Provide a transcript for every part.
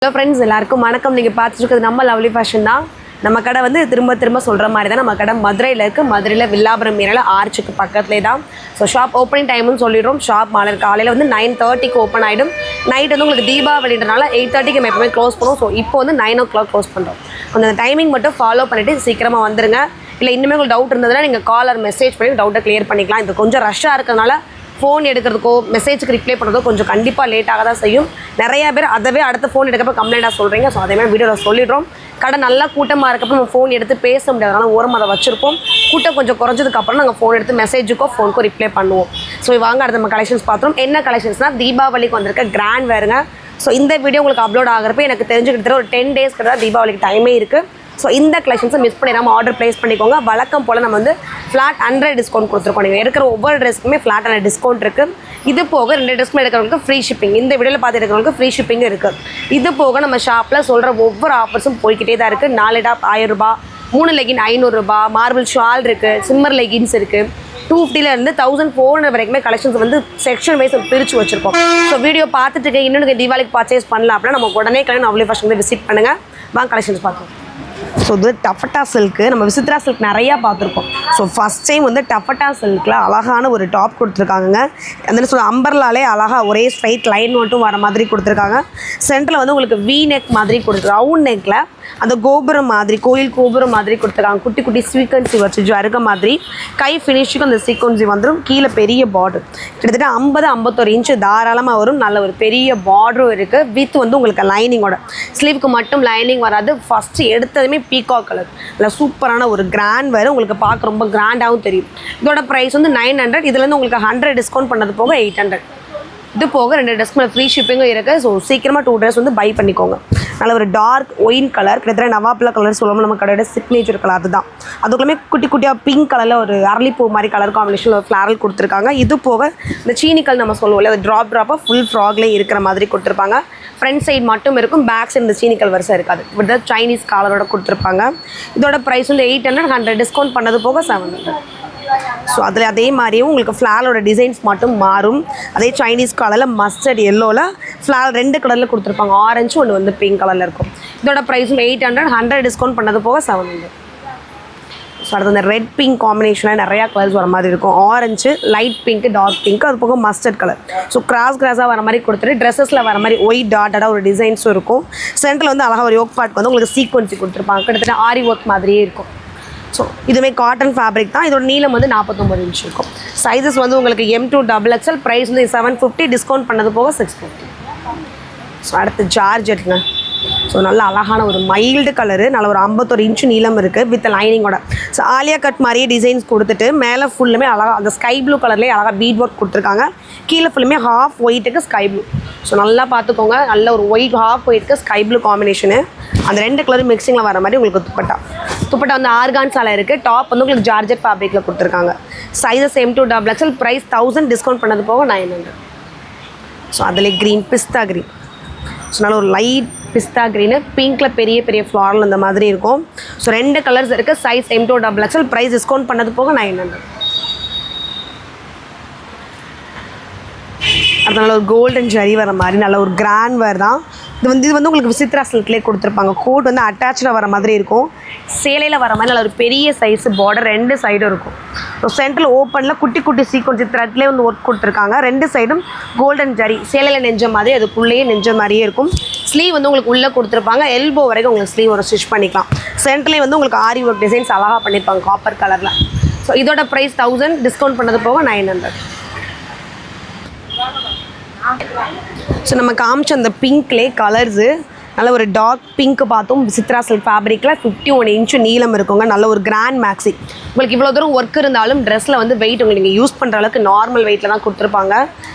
Hello friends, எல்லாருக்கும் வணக்கம். நீங்கள் பார்த்துட்டு நம்ம லவ்லி ஃபேஷன் தான். நம்ம கடை வந்து திரும்ப சொல்கிற மாதிரி தான் நம்ம கடை மதுரையில் இருக்குது. மதுரையில் வில்லாபுரம் ஏரியாவில் ஆர்ச்சுக்கு பக்கத்துலேயே தான். ஸோ ஷாப் ஓப்பனிங் டைம்னு சொல்லிடுறோம். ஷாப் காலையில் வந்து 9:30க்கு ஓப்பன் ஆகிடும். நைட் வந்து உங்களுக்கு தீபாவளின்றனால 8:30க்கு நம்ம எப்பவுமே க்ளோஸ் பண்ணுவோம். ஸோ இப்போ வந்து 9 o'clock க்ளோஸ் பண்ணுறோம். கொஞ்சம் அந்த டைமிங் மட்டும் ஃபாலோ பண்ணிவிட்டு சீக்கிரமாக வந்துருங்க. இல்லை இன்னுமே உங்களுக்கு டவுட் இருந்ததுன்னா நீங்கள் கால் ஆர் மெசேஜ் பண்ணி டவுட்டை கிளியர் பண்ணிக்கலாம். இது கொஞ்சம் ரஷ்ஷாக இருக்கிறதுனால ஃபோன் எடுக்கிறதுக்கோ மெசேஜுக்கு ரிப்ளை பண்ணுறதோ கொஞ்சம் கண்டிப்பாக லேட்டாக தான் செய்யும். நிறையா பேர் அதவே அடுத்த ஃபோன் எடுக்கப்போ கம்ப்ளைண்ட்டாக சொல்கிறீங்க. ஸோ அதேமாதிரி வீடியோவில் சொல்லிடுறோம். கடை நல்லா கூட்டமாக இருக்கப்போ நம்ம ஃபோன் எடுத்து பேச முடியாதனால ஓரமாக அதை வச்சுருப்போம். கூட்டம் கொஞ்சம் குறைஞ்சதுக்கப்புறம் நாங்கள் ஃபோன் எடுத்து மெசேஜுக்கோ ஃபோனுக்கோ ரிப்ளை பண்ணுவோம். ஸோ வாங்க அடுத்த நம்ம கலெக்ஷன்ஸ் பார்த்தோம். என்ன கலெக்ஷன்ஸ்னால் தீபாவளிக்கு வந்திருக்க கிராண்ட் வேறுங்க. ஸோ இந்த வீடியோ உங்களுக்கு அப்லோட் ஆகிறப்ப எனக்கு தெரிஞ்சுக்கிட்டு ஒரு 10 days கிட்ட தீபாவளிக்கு டைமே இருக்குது. ஸோ இந்த கலெக்ஷன்ஸை மிஸ் பண்ணிடாமல் ஆர்டர் ப்ளேஸ் பண்ணிக்கோங்க. வழக்கம் போல் நம்ம வந்து ஃப்ளாட் 100 டிஸ்கவுண்ட் கொடுத்துருக்கோம். நீங்கள் இருக்கிற ஒவ்வொரு ட்ரெஸ்க்குமே ஃப்ளாட் 100 டிஸ்கவுண்ட் இருக்குது. இது போக 2 ட்ரெஸ்க்குமே எடுக்கிறவங்களுக்கு ஃப்ரீ ஷிப்பிங், இந்த வீடியோவில் பார்த்து எடுக்கிறவங்களுக்கு ஃப்ரீ ஷிப்பிங் இருக்குது. இது போக நம்ம ஷாப்பில் சொல்கிற ஒவ்வொரு ஆஃபர்ஸும் போய்கிட்டே தான் இருக்குது. 4 டாப் 1000 ரூபாய், 3 லெகின் 500 ரூபாய், மார்பிள் ஷால் இருக்குது, சிம்மர் லெகின்ஸ் இருக்குது. 250 1400 வரைக்குமே கலெக்ஷன்ஸ் வந்து செக்ஷன் வைஸ் பிரித்து வச்சுருக்கோம். ஸோ வீடியோ பார்த்துட்டு இன்னொன்று தீபாவளிக்கு பர்ச்சேஸ் பண்ணலாம் அப்படின்னா நம்ம உடனே லவ்லி ஃபேஷன் வந்து விசிட் பண்ணுங்கள். வாங்க கலெக்ஷன்ஸ் பார்க்கலாம். ஸோ இது டஃபட்டா சில்க்கு, நம்ம விசித்ரா சில்க் நிறையா பார்த்துருக்கோம். ஸோ ஃபஸ்ட் டைம் வந்து டஃபட்டா சில்கில் அழகான ஒரு டாப் கொடுத்துருக்காங்க. அந்த சொல்ல அம்பர்லாலே அழகாக ஒரே ஸ்ட்ரைட் லைன் மட்டும் வர மாதிரி கொடுத்துருக்காங்க. சென்டரில் வந்து உங்களுக்கு வி நெக் மாதிரி கொடுத்துருக்காங்க. ரவுண்ட் நெக்கில் அந்த கோபுரம் மாதிரி, கோயில் கோபுரம் மாதிரி கொடுத்துருக்காங்க. குட்டி குட்டி சீக்வன்சி வச்சு ஜருக மாதிரி. கை ஃபினிஷுக்கு அந்த சீக்வன்சி வந்துடும். கீழே பெரிய பார்டர் கிட்டத்தட்ட 50-51 இன்ச்சு தாராளமாக வரும். நல்ல ஒரு பெரிய பார்டரும் இருக்குது. வித் வந்து உங்களுக்கு லைனிங்கோட, ஸ்லீவுக்கு மட்டும் லைனிங் வராது. ஃபஸ்ட்டு எடுத்ததுமே பீகாக் கலர், இல்லை சூப்பரான ஒரு கிராண்ட் வேறு. உங்களுக்கு பார்க்க ரொம்ப கிராண்டாகவும் தெரியும். இதோட ப்ரைஸ் வந்து 900. இதுலேருந்து உங்களுக்கு 100 டிஸ்கவுண்ட் பண்ணது போக 800. இது போக 2 ட்ரெஸ்க்கு மேலே ஃப்ரீ ஷிப்பிங்கும் இருக்குது. ஸோ சீக்கிரமாக 2 ட்ரெஸ் வந்து பை பண்ணிக்கோங்க. நல்ல ஒரு டார்க் ஒயின் கலர், கிட்டத்தட்ட நவாப்பில் கலர் சொல்லுவோம் நம்ம கடையோட சிக்னேச்சர் கலர். அதுதான். அதுக்குள்ளே குட்டி குட்டியாக பிங்க் கலரில் ஒரு அரளிப்பூ மாதிரி கலர் காம்பினேஷனில் ஒரு ஃப்ளாரல் கொடுத்துருக்காங்க. இது போக இந்த சீனிக்கல் நம்ம சொல்லுவோம்ல, அது ட்ராப்பாக ஃபுல் ஃப்ராக்லேயே இருக்கிற மாதிரி கொடுத்துருப்பாங்க. ஃப்ரண்ட் சைடு மட்டும் இருக்கும், பேக் சைடு இந்த சீனிக்கல் வரிசை இருக்காது. இப்படி சைனீஸ் காலரோட கொடுத்துருப்பாங்க. இதோட ப்ரைஸ் வந்து 800. 100 டிஸ்கவுண்ட் பண்ணது போக 700. ஸோ அதில் அதே மாதிரியும் உங்களுக்கு ஃப்ளாரோட டிசைன்ஸ் மட்டும் மாறும். அதே சைனீஸ் கலரில் மஸ்டர்ட் எல்லோவில் ஃப்ளார் 2 கலரில் கொடுத்துருப்பாங்க. ஆரஞ்சு ஒன்று வந்து பிங்க் கலரில் இருக்கும். இதோட ப்ரைஸும் 800. 100 டிஸ்கவுண்ட் பண்ணது போக 700. ஸோ அடுத்து அந்த ரெட் பிங்க் காம்பினேஷனில் நிறையா கலர்ஸ் வர மாதிரி இருக்கும். Orange, light pink, dark pink, அது போக மஸ்டர்ட் கலர். ஸோ கிராஸாக வர மாதிரி கொடுத்துட்டு ட்ரெஸ்ஸஸில் வர மாதிரி ஒயிட் டாட்டடாக ஒரு டிசைன்ஸும் இருக்கும். சென்டரில் வந்து அழகாக ஒரு யோக் பார்ட் வந்து உங்களுக்கு சீக்வன்சி கொடுத்துருப்பாங்க. கிட்டத்தட்ட ஆரி ஒர்க் மாதிரியே இருக்கும். ஸோ இதுவே காட்டன் ஃபேப்ரிக் தான். இதோட நீளம் வந்து 49 இன்ச் இருக்கும். சைஸஸ் வந்து உங்களுக்கு M to XXL. ப்ரைஸ் வந்து 750. டிஸ்கவுண்ட் பண்ணது போக 650. ஸோ அடுத்து ஜார்ஜெட்டுங்க. ஸோ நல்ல அழகான ஒரு மைல்டு கலரு, நல்ல ஒரு 51 இன்ச்சு நீளம் இருக்குது வித் லைனிங்கோட. ஸோ ஆலியா கட் மாதிரியே டிசைன்ஸ் கொடுத்துட்டு மேலே ஃபுல்லுமே அழகாக அந்த ஸ்கை ப்ளூ கலர்லேயே அழகாக பீட் ஒர்க் கொடுத்துருக்காங்க. கீழே ஃபுல்லுமே ஹாஃப் ஒயிட்டுக்கு ஸ்கை ப்ளூ. ஸோ நல்லா பார்த்துக்கோங்க. நல்ல ஒரு ஒயிட் ஹாஃப் ஒயிட்டுக்கு ஸ்கை ப்ளூ காம்பினேஷனு. அந்த 2 கலரும் மிக்சிங்கில் வர மாதிரி உங்களுக்கு துப்பட்டா வந்து ஆர்கான்ஸால இருக்குது. டாப் வந்து உங்களுக்கு ஜார்ஜெட் ஃபேப்ரிக்கில் கொடுத்துருக்காங்க. Sizes M to XXL. Price 1000. Discount பண்ணது போக 900. ஸோ அதில் க்ரீன், பிஸ்தா க்ரீன். ஸோ நல்ல ஒரு லைட் பிஸ்தா க்ரீனு, பிங்க்கில் பெரிய பெரிய ஃப்ளாரல் இந்த மாதிரி இருக்கும். ஸோ 2 கலர்ஸ் இருக்குது. Size M to XXL. Price discount பண்ணது போக 900. அது நல்ல ஒரு கோல்டன் ஜரி வர மாதிரி நல்ல ஒரு கிராண்ட் வேர் தான். இது வந்து உங்களுக்கு விசித்ரா சில்க்லேயே கொடுத்துருப்பாங்க. கோட் வந்து அட்டாச்சாக வர மாதிரி இருக்கும். சேலையில் வர மாதிரி நல்ல ஒரு பெரிய சைஸு பார்டர் 2 சைடும் இருக்கும். ஸோ சென்ட்ரல் ஓப்பனில் குட்டி குட்டி சீக்வன்ஸ் த்ரெட்லேயே வந்து ஒர்க் கொடுத்துருக்காங்க. 2 சைடும் கோல்டன் ஜரி, சேலையில் நெஞ்ச மாதிரி, அதுக்குள்ளேயே நெஞ்ச மாதிரியே இருக்கும். ஸ்லீவ் வந்து உங்களுக்கு உள்ளே கொடுத்துருப்பாங்க. எல்போ வரைக்கும் உங்களுக்கு ஸ்லீவ் ஒரு ஸ்டிச் பண்ணிக்கலாம். சென்ட்ரலே வந்து உங்களுக்கு ஆரி ஒர்க் டிசைன்ஸ் அழகாக பண்ணியிருப்பாங்க காப்பர் கலரில். ஸோ இதோட ப்ரைஸ் 1000. டிஸ்கவுண்ட் பண்ணது போக 900. ஸோ நம்ம காமிச்ச அந்த பிங்க்லேயே கலர்ஸு நல்ல ஒரு டார்க் பிங்க் பார்த்தோம். விசித்ரா சில்க் ஃபேப்ரிக்கில் 51 இன்ச்சு நீளம் இருக்குங்க. நல்ல ஒரு கிராண்ட் மேக்ஸி. உங்களுக்கு இவ்வளோ தூரம் ஒர்க் இருந்தாலும் ட்ரெஸ்ஸில் வந்து வெயிட் உங்களுக்கு நீங்கள் யூஸ் பண்ணுற அளவுக்கு நார்மல் வெயிட்டில் தான் கொடுத்துருப்பாங்க.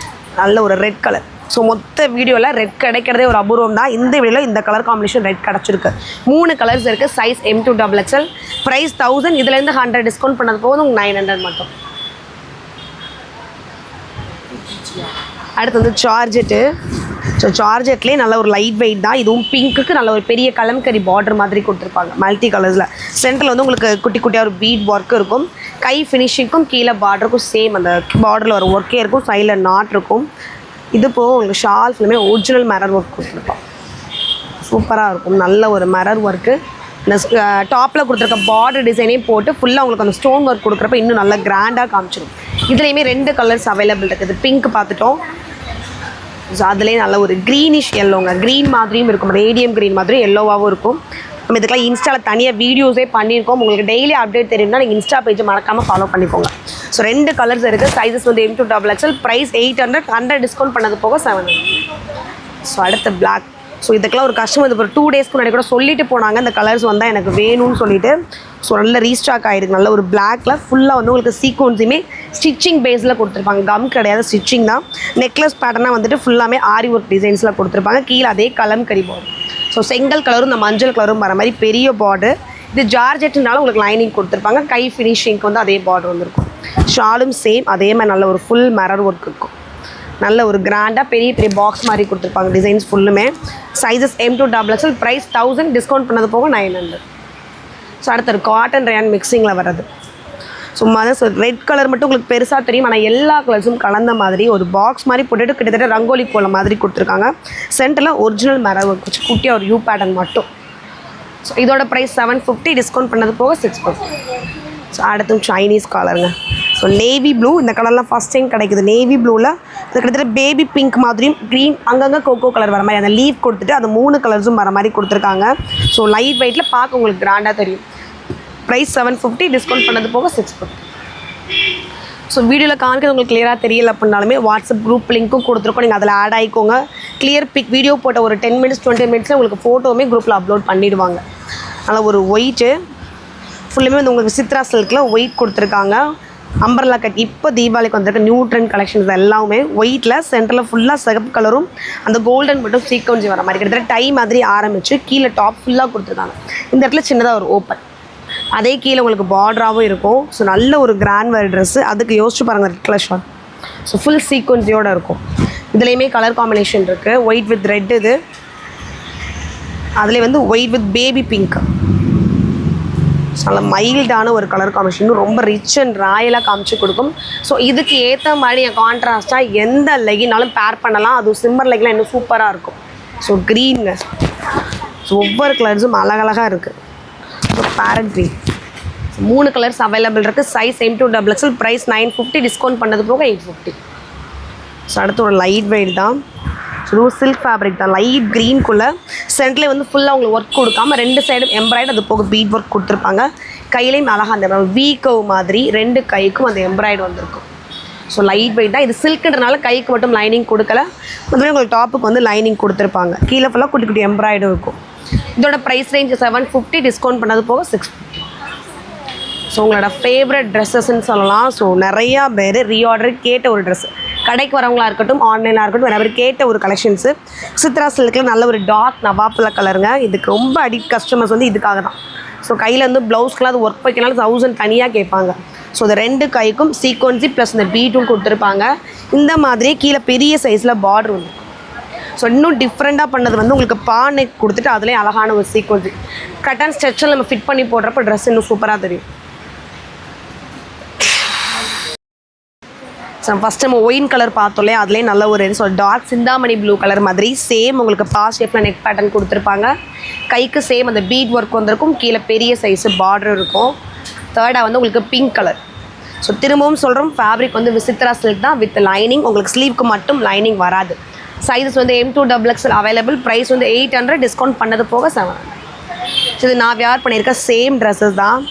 நல்ல ஒரு ரெட் கலர். ஸோ மொத்த வீடியோவில் ரெட் கிடைக்கிறதே ஒரு அபூர்வம் தான். இந்த வீடியோவில் இந்த கலர் காம்பினேஷன் ரெட் கிடச்சிருக்கு. 3 கலர்ஸ் இருக்குது. Size M to XXL. Price 1000. இதுலேருந்து 100 டிஸ்கவுண்ட் பண்ணது போதும் 900 மட்டும். அடுத்து வந்து ஜார்ஜெட்டு. ஸோ ஜார்ஜெட்லேயே நல்ல ஒரு லைட் வெயிட் தான். இதுவும் பிங்க்குக்கு நல்ல ஒரு பெரிய கலம்கரி பார்டர் மாதிரி கொடுத்துருப்பாங்க மல்டி கலர்ஸில். சென்டரில் வந்து உங்களுக்கு குட்டி குட்டியாக ஒரு பீட் ஒர்க் இருக்கும். கை ஃபினிஷிங்க்கும் கீழே பார்டருக்கும் சேம் அந்த பார்டரில் ஒரு ஒர்க்கே இருக்கும். சைடில் நாட் இருக்கும். இது போக உங்களுக்கு ஷால் ஃபுல்லுமே ஒரிஜினல் மிரர் ஒர்க் கொடுத்துருப்போம். சூப்பராக இருக்கும். நல்ல ஒரு மிரர் ஒர்க்கு, இந்த டாப்பில் கொடுத்துருக்க பார்டர் டிசைனையும் போட்டு ஃபுல்லாக உங்களுக்கு அந்த ஸ்டோன் ஒர்க் கொடுக்குறப்ப இன்னும் நல்லா கிராண்டாக காமிச்சிடும். இதுலேயுமே 2 கலர்ஸ் அவைலபிள் இருக்குது. பிங்க் பார்த்துட்டோம். ஸோ அதுலேயே நல்ல ஒரு க்ரீனிஷ் எல்லோங்க, க்ரீன் மாதிரியும் இருக்கும், ரேடியம் க்ரீன் மாதிரியும் எல்லோவாகவும் இருக்கும். நம்ம இதுக்கெல்லாம் இன்ஸ்டாவில் தனியாக வீடியோஸே பண்ணியிருக்கோம். உங்களுக்கு டெய்லி அப்டேட் தெரியும்னா நீங்கள் இன்ஸ்டா பேஜை மறக்காமல் ஃபாலோ பண்ணிக்கோங்க. ஸோ 2 கலர்ஸ் இருக்குது. சைஸஸ் வந்து M to XXL. Price 800, 100 discount பண்ணது போக 700. ஸோ அடுத்த பிளாக். ஸோ இதுக்கெல்லாம் ஒரு கஸ்டமர் ஒரு 2 டேஸ்க்கு முன்னாடி கூட சொல்லிட்டு போனாங்க, இந்த கலர்ஸ் வந்தால் எனக்கு வேணும்னு சொல்லிட்டு. ஸோ நல்ல ரீஸ்டாக் ஆகிருக்கு. நல்ல ஒரு பிளாக்ல ஃபுல்லாக வந்து உங்களுக்கு சீக்வன்ஸுமே ஸ்டிச்சிங் பேஸில் கொடுத்துருப்பாங்க. கம் கிடையாது, ஸ்டிச்சிங் தான். நெக்லஸ் பேட்டர்னாக வந்துட்டு ஃபுல்லாமே ஆரி ஒர்க் டிசைன்ஸில் கொடுத்துருப்பாங்க. கீழே அதே கலம்கரி பார்டர். ஸோ செங்கல் கலரும் இந்த மஞ்சள் கலரும் வர மாதிரி பெரிய பார்டர். இது ஜார்ஜெட்னால உங்களுக்கு லைனிங் கொடுத்துருப்பாங்க. கை ஃபினிஷிங்க்கு வந்து அதே பார்டர் வந்துருக்கும். ஷாலும் சேம் அதே மாதிரி நல்ல ஒரு ஃபுல் மிரர் ஒர்க் இருக்கும். நல்ல ஒரு கிராண்டாக பெரிய பெரிய பாக்ஸ் மாதிரி கொடுத்துருப்பாங்க. டிசைன்ஸ் ஃபுல்லுமே. Sizes M to XXL. Price 1000, discount பண்ணது போக 900. ஸோ அடுத்தது காட்டன் ரேயான் மிக்சிங்கில் வர்றது. சும்மா தான் ரெட் கலர் மட்டும் உங்களுக்கு பெருசாக தெரியும், ஆனால் எல்லா கலர்ஸும் கலந்த மாதிரி ஒரு பாக்ஸ் மாதிரி போட்டுட்டு கிட்டத்தட்ட ரங்கோலி கோலம் மாதிரி கொடுத்துருக்காங்க. சென்டரில் ஒரிஜினல் மிரர் ஒர்க் வச்சு குட்டியாக ஒரு யூ பேட்டர்ன் மட்டும். ஸோ இதோட ப்ரைஸ் 750, டிஸ்கவுண்ட் பண்ணது போக 650. ஸோ அடுத்து சைனீஸ் கலருங்க. ஸோ நேவி ப்ளூ, இந்த கலர்லாம் ஃபஸ்ட் டைம் கிடைக்குது. நேவி ப்ளூவில் இது கிட்டத்தட்ட பேபி பிங்க் மாதிரியும் க்ரீன் அங்கங்கே கோகோ கலர் வர மாதிரி அந்த லீவ் கொடுத்துட்டு அந்த 3 கலர்ஸும் வர மாதிரி கொடுத்துருக்காங்க. ஸோ லைட் வெயிட்டில் பார்க்க உங்களுக்கு கிராண்டாக தெரியும். ப்ரைஸ் 750, டிஸ்கவுண்ட் பண்ணது போக 650. ஸோ வீடியோவில் காமிக்கிறது உங்களுக்கு கிளியராக தெரியல அப்படின்னாலுமே வாட்ஸ்அப் குரூப் லிங்க்கும் கொடுத்துருக்கோம். நீங்கள் அதில் ஆட் ஆகிக்கோங்க. கிளியர் பிக் வீடியோ போட்ட ஒரு 10 மினிட்ஸ் 20 மினிட்ஸில் உங்களுக்கு ஃபோட்டோவுமே குரூப்பில் அப்லோட் பண்ணிவிடுவாங்க. அதனால் ஒரு ஒயிட்டு ஃபுல்லுமே வந்து உங்களுக்கு சித்ரா சில்கில் ஒயிட் கொடுத்துருக்காங்க. அம்பர்லா கட் இப்போ தீபாவளிக்கு வந்துட்டு நியூ ட்ரெண்ட் கலெக்ஷன்ஸ் எல்லாமே ஒயிட்டில் சென்டரில் ஃபுல்லாக சிகப்பு கலரும் அந்த கோல்டன் மட்டும் சீக்வன்ஸ் வர மாதிரி கிட்டத்தட்ட டை மாதிரி ஆரம்பித்து கீழே டாப் ஃபுல்லாக கொடுத்துருக்காங்க. இந்த இடத்துல சின்னதாக ஒரு ஓப்பன், அதே கீழே உங்களுக்கு பார்டராகவும் இருக்கும். ஸோ நல்ல ஒரு கிராண்ட் வேர் ட்ரெஸ்ஸு. அதுக்கு யோசிச்சு பாருங்கள், red colour short. So full சீக்வன்ஸியோடு இருக்கும். இதுலேயுமே கலர் காம்பினேஷன் இருக்குது. ஒயிட் வித் ரெட், இது அதில் வந்து ஒயிட் வித் பேபி பிங்க். நல்ல மைல்டான ஒரு கலர் காம்பினேஷன், ரொம்ப ரிச் அண்ட் ராயலாக காமிச்சு கொடுக்கும். ஸோ இதுக்கு ஏற்ற மாதிரி கான்ட்ராஸ்ட்டாக எந்த லெகினாலும் பேர் பண்ணலாம். அதுவும் சிம்மர் லெகிலாம் இன்னும் சூப்பராக இருக்கும். ஸோ க்ரீனுங்க. ஸோ ஒவ்வொரு கலர்ஸும் அழகழகாக இருக்குது. So parrot green. 3 colours available இருக்குது. Size M to XXL. Price 950, discount பண்ணது போக 850. ஸோ அடுத்து ஒரு லைட் வெயிட் தான். ஸோ சில்க் ஃபேப்ரிக் தான். லைட் க்ரீன்குள்ளே சென்ட்லேயே வந்து ஃபுல்லாக உங்களுக்கு ஒர்க் கொடுக்காமல் 2 சைடும் எம்ப்ராய்டு, அது போக பீட் ஒர்க் கொடுத்துருப்பாங்க. கையிலையும் அழகாக அந்த வீக்கவ் மாதிரி 2 கைக்கும் அந்த எம்ப்ராய்டு வந்திருக்கும். ஸோ லைட் வெயிட் தான். இது சில்க்குன்றனால கைக்கு மட்டும் லைனிங் கொடுக்கல, அதுவே உங்களுக்கு டாப்புக்கு வந்து லைனிங் கொடுத்துருப்பாங்க. கீழே ஃபுல்லாக குட்டி குட்டி எம்ப்ராய்டும் இருக்கும். இதோட ப்ரைஸ் ரேஞ்ச் 750, டிஸ்கவுண்ட் பண்ணது போக 650. ஸோ உங்களோட ஃபேவரட் ட்ரெஸ்ஸஸ்ன்னு சொல்லலாம். ஸோ நிறையா பேர் ரீஆர்டர் கேட்ட ஒரு ட்ரெஸ், கடைக்கு வரவங்களாக இருக்கட்டும் ஆன்லைனாக இருக்கட்டும் நிறைய பேர் கேட்ட ஒரு கலெக்ஷன்ஸு. சித்ரா சில்கில் நல்ல ஒரு டார்க் நவாப்பில் கலருங்க. இதுக்கு ரொம்ப அடிக்ட் கஸ்டமர்ஸ் வந்து இதுக்காக தான். ஸோ கையில் வந்து ப்ளவுஸ்க்கெலாம் அது ஒர்க் வைக்கனாலும் 1000 தனியாக கேட்பாங்க. ஸோ இந்த 2 கைக்கும் சீக்வன்ஸி ப்ளஸ் இந்த பீட்டும் கொடுத்துருப்பாங்க. இந்த மாதிரியே கீழே பெரிய சைஸில் பார்டர் வந்து. ஸோ இன்னும் டிஃப்ரெண்ட்டாக பண்ணது வந்து உங்களுக்கு பானைக்கு கொடுத்துட்டு அதுலேயே அழகான ஒரு சீக்வன்ஸி கட் அண்ட் ஸ்ட்ரெச்சில் நம்ம ஃபிட் பண்ணி போடுறப்ப ட்ரெஸ் இன்னும் சூப்பராக தெரியும். ஸோ ஃபஸ்ட் நம்ம ஒயின் கலர் பார்த்தோம்லே அதுலேயே நல்ல ஒரு டார்க் சிந்தாமணி ப்ளூ கலர் மாதிரி சேம் உங்களுக்கு பாஸ் ஷேப்பில் நெக் பேட்டர்ன் கொடுத்துருப்பாங்க. கைக்கு சேம் அந்த பீட் ஒர்க் வந்திருக்கும். கீழே பெரிய சைஸு பார்டர் இருக்கும். தேர்டாக வந்து உங்களுக்கு பிங்க் கலர். ஸோ திரும்பவும் சொல்கிறோம், ஃபேப்ரிக் வந்து விசித்ரா சில்க் தான் வித் லைனிங். உங்களுக்கு ஸ்லீவ்க்கு மட்டும் லைனிங் வராது. சைஸஸ் வந்து M to XXL available. Price வந்து 800, டிஸ்கவுண்ட் பண்ணது போக 700. இது நான் வியர் பண்ணியிருக்க சேம் ட்ரெஸ்ஸஸ் தான்.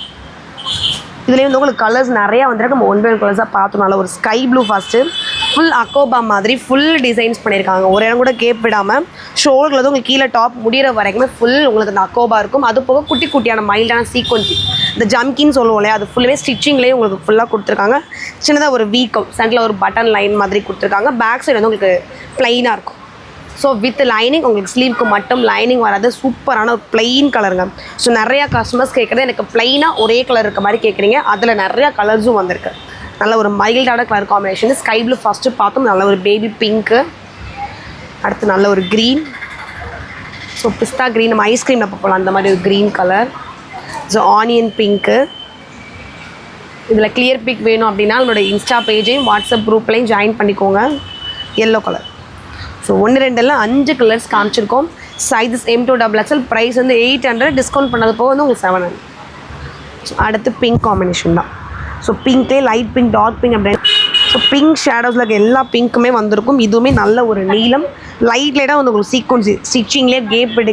இதுலேயே வந்து உங்களுக்கு கலர்ஸ் நிறையா வந்துருக்கு. நம்ம 1 by 1 கலர்ஸாக பார்த்தோம். நல்ல ஒரு ஸ்கை ப்ளூ ஃபஸ்ட்டு ஃபுல் அக்கோபா மாதிரி ஃபுல் டிசைன்ஸ் பண்ணியிருக்காங்க. ஒரு இடம் கூட கேப் விடாமல் ஷோல்டரில் வந்து உங்களுக்கு கீழே டாப் முடிகிற வரைக்குமே ஃபுல் உங்களுக்கு அந்த அக்கோபா இருக்கும். அது போக குட்டி குட்டியான மைல்டான சீக்வன்சி இந்த ஜம்கின்னு சொல்லுவோம் இல்லையா, அது ஃபுல்லுமே ஸ்டிச்சிங்லேயே உங்களுக்கு ஃபுல்லாக கொடுத்துருக்காங்க. சின்னதாக ஒரு வீக்கம் சென்டரில் ஒரு பட்டன் லைன் மாதிரி கொடுத்துருக்காங்க. பேக் சைடு வந்து உங்களுக்கு ப்ளைனாக இருக்கும். ஸோ வித் லைனிங், உங்களுக்கு ஸ்லீவ்க்கு மட்டும் லைனிங் வராது. சூப்பரான ஒரு பிளெயின் கலருங்க. ஸோ நிறையா கஸ்டமர்ஸ் கேட்குறது எனக்கு பிளெயினாக ஒரே கலர் இருக்க மாதிரி கேட்குறீங்க. அதில் நிறையா கலர்ஸும் வந்திருக்கு. நல்ல ஒரு மைல்டான colour combination. Sky blue first பார்த்தோம், நல்ல ஒரு பேபி பிங்க்கு. அடுத்து நல்ல ஒரு க்ரீன். ஸோ பிஸ்தா க்ரீன் நம்ம ஐஸ்கிரீமில் போகலாம் அந்த மாதிரி ஒரு green colour. So onion pink. இதில் கிளியர் பிக் வேணும் அப்படின்னா நம்மளோட இன்ஸ்டா பேஜையும் வாட்ஸ்அப் குரூப்லையும் ஜாயின் பண்ணிக்கோங்க. Yellow colour. ஸோ 1 2 5 கலர்ஸ் காமிச்சிருக்கோம். சைஸஸ் M2 XXL ப்ரைஸ் வந்து 800 டிஸ்கவுண்ட் பண்ணது போக வந்து உங்களுக்கு 700. ஸோ அடுத்து பிங்க் காம்பினேஷன் தான். ஸோ பிங்க்லேயே லைட் பிங்க் டார்க் பிங்க் அப்படின்னு ஸோ பிங்க் ஷேடோஸில் இருக்க எல்லா பிங்க்குமே வந்திருக்கும். இதுவுமே நல்ல ஒரு நீளம் லைட்லேயே வந்து உங்களுக்கு சீக்வன்ஸ் ஸ்டிச்சிங்லேயே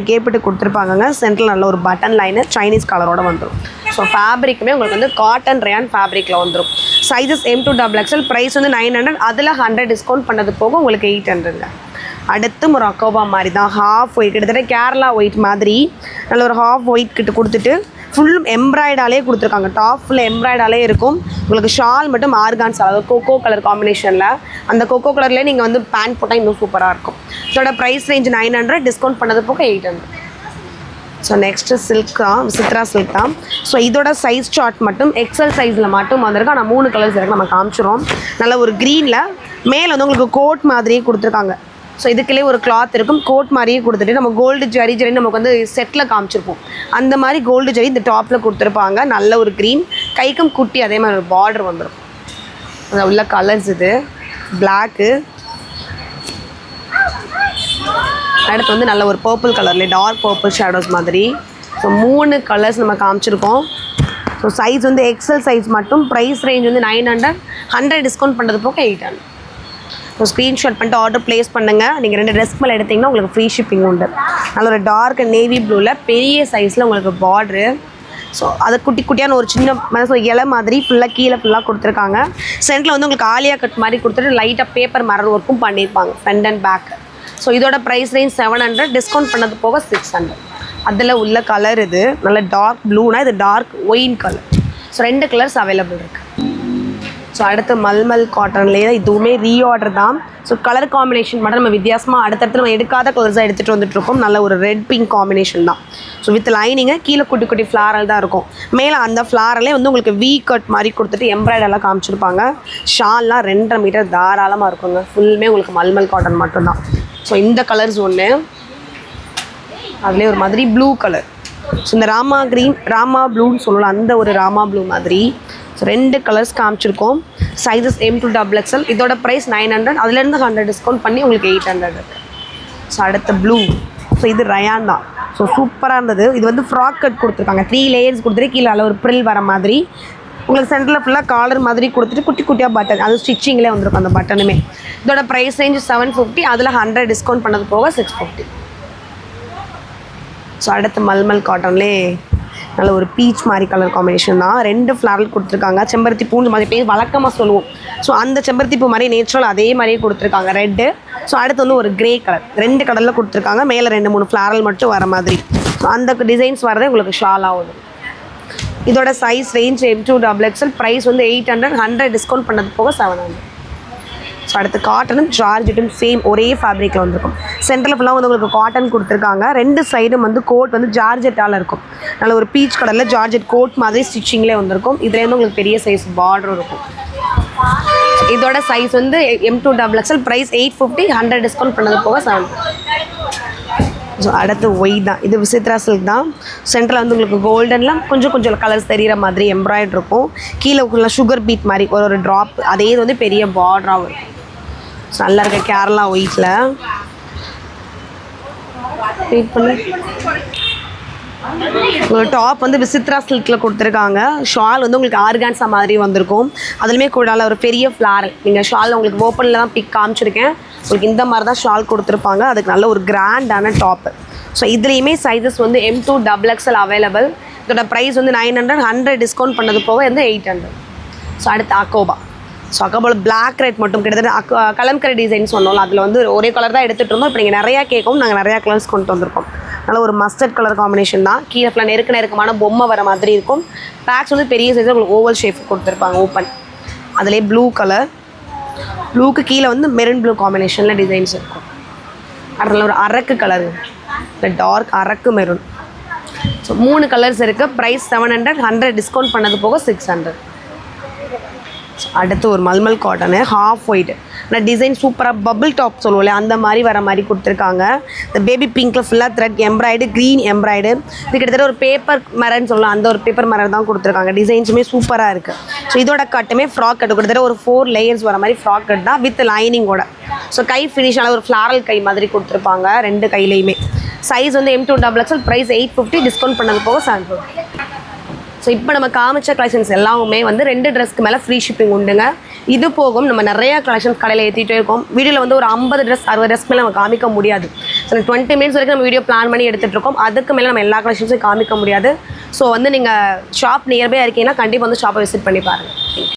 கேப்பிட்டு கொடுத்துருப்பாங்க. சென்டரில் நல்ல ஒரு பட்டன் லைனு சைனீஸ் கலரோட வந்துடும். ஸோ ஃபேப்ரிக்குமே உங்களுக்கு வந்து காட்டன் ரயான் ஃபேப்ரிக்கில் வந்துடும். சைஸஸ் M2 XXL ப்ரைஸ் வந்து 900, அதில் 100 டிஸ்கவுண்ட் பண்ணது போக உங்களுக்கு 800. அடுத்து ஒரு அக்கோபா மாதிரி தான் ஹாஃப் ஒயிட், கிட்டத்தட்ட கேரளா ஒயிட் மாதிரி நல்ல ஒரு ஹாஃப் ஒயிட் கிட்ட கொடுத்துட்டு ஃபுல் எம்ப்ராய்டாலே கொடுத்துருக்காங்க. டாப் ஃபுல் எம்ப்ராய்டாலே இருக்கும். உங்களுக்கு ஷால் மட்டும் ஆர்கான்ஸ் அதாவது கொக்கோ கலர் காம்பினேஷனில் அந்த கொக்கோ கலர்லேயே நீங்கள் வந்து பேண்ட் போட்டால் இன்னும் சூப்பராக இருக்கும். இதோட ப்ரைஸ் ரேஞ்ச் 900 டிஸ்கவுண்ட் பண்ணது போக 800. ஸோ நெக்ஸ்ட்டு சில்க் தான், விசித்ரா சில்க் தான். ஸோ இதோட சைஸ் சார்ட் மட்டும் எக்ஸல் சைஸில் மட்டும் வந்திருக்கு. ஆனால் 3 கலர்ஸ் இருக்குது, நம்ம காமிச்சிரும். நல்ல ஒரு க்ரீனில் மேலே வந்து உங்களுக்கு கோட் மாதிரியே கொடுத்துருக்காங்க. ஸோ இதுக்குள்ளே ஒரு கிளாத் இருக்கும், கோட் மாதிரியே கொடுத்துட்டு நம்ம கோல்டு ஜரி நமக்கு வந்து செட்டில் காமிச்சிருப்போம். அந்த மாதிரி கோல்டு ஜரி இந்த டாப்பில் கொடுத்துருப்பாங்க. நல்ல ஒரு க்ரீன், கைக்கும் குட்டி அதே மாதிரி ஒரு பார்டர் வந்துடும். அது உள்ள கலர்ஸ் இது பிளாக்கு, அடுத்து வந்து நல்ல ஒரு பர்பிள் கலர்லேயே டார்க் பர்பிள் ஷேடோஸ் மாதிரி. ஸோ 3 கலர்ஸ் நம்ம காமிச்சிருக்கோம். ஸோ சைஸ் வந்து எக்ஸல் சைஸ் மட்டும் ப்ரைஸ் ரேஞ்ச் வந்து 900, 100 டிஸ்கவுண்ட் பண்ணுறது போக 800. ஸோ ஸ்க்ரீன்ஷாட் பண்ணிட்டு ஆர்டர் ப்ளேஸ் பண்ணுங்கள். நீங்கள் 2 ட்ரெஸ் மேலே எடுத்திங்கன்னா உங்களுக்கு ஃப்ரீ ஷிப்பிங் உண்டு. நல்ல ஒரு டார்க் நேவி ப்ளூவில் பெரிய சைஸில் உங்களுக்கு பார்ட்ரு. ஸோ அதை குட்டி குட்டியான ஒரு சின்ன மனசு இலை மாதிரி ஃபுல்லாக கீழே ஃபுல்லாக கொடுத்துருக்காங்க. சென்டரில் வந்து உங்களுக்கு ஆலியா கட் மாதிரி கொடுத்துட்டு லைட்டாக பேப்பர் மரம் ஒர்க்கும் பண்ணியிருப்பாங்க ஃப்ரண்ட் அண்ட் பேக். ஸோ இதோட ப்ரைஸ் ரேஞ்ச் 700, டிஸ்கவுண்ட் பண்ணது போக 600. அதில் உள்ள கலர் இது நல்ல டார்க் ப்ளூனா, இது dark wine colour. So 2 colours available இருக்குது. ஸோ அடுத்து மல்மல் காட்டன்லேயே இதுவுமே ரீஆர்டர் தான். ஸோ கலர் காம்பினேஷன் மட்டும் நம்ம வித்தியாசமாக அடுத்தடுத்து நம்ம எடுக்காத கலர்ஸாக எடுத்துகிட்டு வந்துட்டுருக்கோம். நல்ல ஒரு ரெட் பிங்க் காம்பினேஷன் தான். ஸோ வித் லைனிங்கு கீழே குட்டி குட்டி ஃப்ளாரல் தான் இருக்கும். மேலே அந்த ஃப்ளாரலே வந்து உங்களுக்கு வீ கட் மாதிரி கொடுத்துட்டு எம்ப்ராய்டெல்லாம் காமிச்சிருப்பாங்க. ஷால்லாம் 2.5 மீட்டர் தாராளமாக இருக்குங்க. ஃபுல்லுமே உங்களுக்கு மல்மல் காட்டன் மட்டும்தான். ஸோ இந்த கலர்ஸ் ஒன்று, அதுலேயே ஒரு மாதிரி ப்ளூ கலர். ஸோ இந்த ராமா க்ரீன் ராமா ப்ளூன்னு சொல்லலாம், அந்த ஒரு ராமா ப்ளூ மாதிரி. ஸோ 2 கலர்ஸ் காமிச்சிருக்கோம். Sizes M2 XXL. இதோட ப்ரைஸ் 900, அதுலேருந்து 100 டிஸ்கவுண்ட் பண்ணி உங்களுக்கு 800 இருக்குது. ஸோ அடுத்த ப்ளூ. ஸோ இது ரயான் தான். ஸோ சூப்பராக இருந்தது. இது வந்து ஃப்ராக் கட் கொடுத்துருக்காங்க. 3 லேயர்ஸ் கொடுத்துட்டு கீழே ஒரு ப்ரில் வர மாதிரி உங்களுக்கு சென்டரில் ஃபுல்லாக காலர் மாதிரி கொடுத்துட்டு குட்டி குட்டியாக பட்டன், அது ஸ்டிச்சிங்லேயே வந்திருக்கும் அந்த பட்டனுமே. இதோட ப்ரைஸ் ரேஞ்ச் 750, அதில் 100 டிஸ்கவுண்ட் பண்ணது போக 650. ஸோ அடுத்து மல்மல் காட்டன்லேயே நல்ல ஒரு பீச் மாதிரி கலர் காம்பினேஷன் தான். 2 ஃப்ளாரல் கொடுத்துருக்காங்க. செம்பருத்தி பூண்டு மாதிரி பேர் வழக்கமாக சொல்லுவோம். ஸோ அந்த செம்பருத்தி பூ மாதிரி நேச்சுரல் அதே மாதிரியே கொடுத்துருக்காங்க ரெட்டு. ஸோ அடுத்து வந்து ஒரு கிரே கலர் 2 கலரில் கொடுத்துருக்காங்க. மேலே 2-3 ஃப்ளாரல் மட்டும் வர மாதிரி. ஸோ அந்த டிசைன்ஸ் வரதே உங்களுக்கு ஷால் ஆகுது. இதோட size range M2 XXL. Price வந்து 800, 100 டிஸ்கவுண்ட் பண்ணது போக 700. ஸோ அடுத்து காட்டனும் ஜார்ஜெட்டும் சேம் ஒரே ஃபேப்ரிக்கில் வந்துருக்கும். சென்டரில் ஃபுல்லாக வந்து உங்களுக்கு காட்டன் கொடுத்துருக்காங்க. 2 சைடும் வந்து கோட் வந்து ஜார்ஜெட்டால் இருக்கும். நல்ல ஒரு பீச் கலரில் ஜார்ஜெட் கோட் மாதிரி ஸ்டிச்சிங்லேயே வந்திருக்கும். இதில் வந்து உங்களுக்கு பெரிய சைஸ் பார்டரும் இருக்கும். இதோட சைஸ் வந்து M2 XXL. ப்ரைஸ் 850, 100 டிஸ்கவுண்ட் பண்ணது போக 700. ஸோ அடுத்து ஒயிட் தான். இது விசித்ரா சில்க் தான். சென்டரில் வந்து உங்களுக்கு கோல்டனில் கொஞ்சம் கலர்ஸ் தெரிகிற மாதிரி எம்ப்ராய்டரி இருக்கும். கீழே உள்ள சுகர் பீட் மாதிரி ஒரு ட்ராப், அதே இது வந்து பெரிய பார்டராகவும் இருக்கும். ஸோ நல்லா இருக்க கேரளா ஒயிட்டில் வெயிட் பண்ணு. ஒரு டாப் வந்து விசித்ரா சில்கில் கொடுத்துருக்காங்க. ஷால் வந்து உங்களுக்கு ஆர்கான்ஸா மாதிரி வந்திருக்கும். அதுலேயுமே கூட ஒரு பெரிய ஃப்ளாரல். நீங்கள் ஷால் உங்களுக்கு ஓப்பனில் தான் பிக் காமிச்சிருக்கேன். உங்களுக்கு இந்த மாதிரி தான் ஷால் கொடுத்துருப்பாங்க. அதுக்கு நல்ல ஒரு கிராண்டான டாப்பு. ஸோ இதுலேயுமே சைஸஸ் வந்து M2 XXL அவைலபிள். இதோட ப்ரைஸ் வந்து 900, 100 டிஸ்கவுண்ட் பண்ணது போக வந்து 800. ஸோ அடுத்து அக்கோபா. ஸோ அக்கோபாவில் பிளாக் ரெட் மட்டும் கிட்டத்தட்ட கலம்கரை டிசைன் சொன்னோம்ல, அதில் வந்து ஒரே கலர் தான் எடுத்துகிட்டு இருந்தோம். இப்போ நீங்கள் நிறையா கேட்கவும் நாங்கள் நிறையா கலர்ஸ் கொண்டு வந்திருக்கோம். நல்ல ஒரு மஸ்டர்ட் கலர் காம்பினேஷன் தான். கீழே ஃபுல்லாக நெருக்கமான பொம்மை வர மாதிரி இருக்கும். பேக்ஸ் வந்து பெரிய சைஸில் உங்களுக்கு ஓவல் ஷேப் கொடுத்துருப்பாங்க ஓப்பன். அதிலே ப்ளூ கலர், ப்ளூக்கு கீழே வந்து மெரூன் ப்ளூ காம்பினேஷனில் டிசைன்ஸ் இருக்கும். அதில் ஒரு அரக்கு கலர், இல்லை டார்க் அரக்கு மெரூன். ஸோ 3 கலர்ஸ் இருக்குது. ப்ரைஸ் 700, 100 டிஸ்கவுண்ட் பண்ணது போக 600. அடுத்து ஒரு மல்மல் காட்டனு ஹாஃப் ஒயிட். ஆனால் டிசைன் சூப்பராக பபிள் டாப் சொல்லுவோம்ல அந்த மாதிரி வர மாதிரி கொடுத்துருக்காங்க. இந்த பேபி பிங்க்கில் ஃபுல்லாக த்ரெட் எம்ப்ராய்டு, க்ரீன் எம்ப்ராய்டு, இது கிட்டத்தட்ட ஒரு பேப்பர் மரன்னு சொல்லலாம், அந்த ஒரு பேப்பர் மரம் தான் கொடுத்துருக்காங்க. டிசைன்ஸுமே சூப்பராக இருக்குது. ஸோ இதோட கட்டுமே ஃப்ராக் கட்டு கிட்டத்தட்ட ஒரு 4 லேயர்ஸ் வர மாதிரி ஃப்ராக் கட் தான் வித் லைனிங்கோட. ஸோ கை ஃபினிஷான ஒரு ஃப்ளாரல் கை மாதிரி கொடுத்துருப்பாங்க 2 கையிலையுமே. சைஸ் வந்து M2XXL, ப்ரைஸ் 850, டிஸ்கவுண்ட் பண்ணது போக 750. ஸோ இப்போ நம்ம காமிச்ச கலெக்ஷன்ஸ் எல்லாமே வந்து 2 ட்ரெஸ்க்கு மேலே ஃப்ரீ ஷிப்பிங் உண்டுங்க. இது போகும் நம்ம நிறைய கலெக்ஷன்ஸ் கடையில் ஏற்றிட்டே இருக்கோம். வீடியோவில் வந்து ஒரு 50 ட்ரெஸ் 60 ட்ரெஸ்க்கு மேலே நம்ம காமிக்க முடியாது. ஸோ 20 மினிட்ஸ் வரைக்கும் நம்ம வீடியோ பிளான் பண்ணி எடுத்துகிட்டு இருக்கோம். அதுக்கு மேலே நம்ம எல்லா கலெக்ஷன்ஸும் காமிக்க முடியாது. ஸோ வந்து நீங்கள் ஷாப் நியர்பை இருக்கீங்கன்னா கண்டிப்பாக வந்து ஷாப்பை விசிட் பண்ணி பாருங்கள்.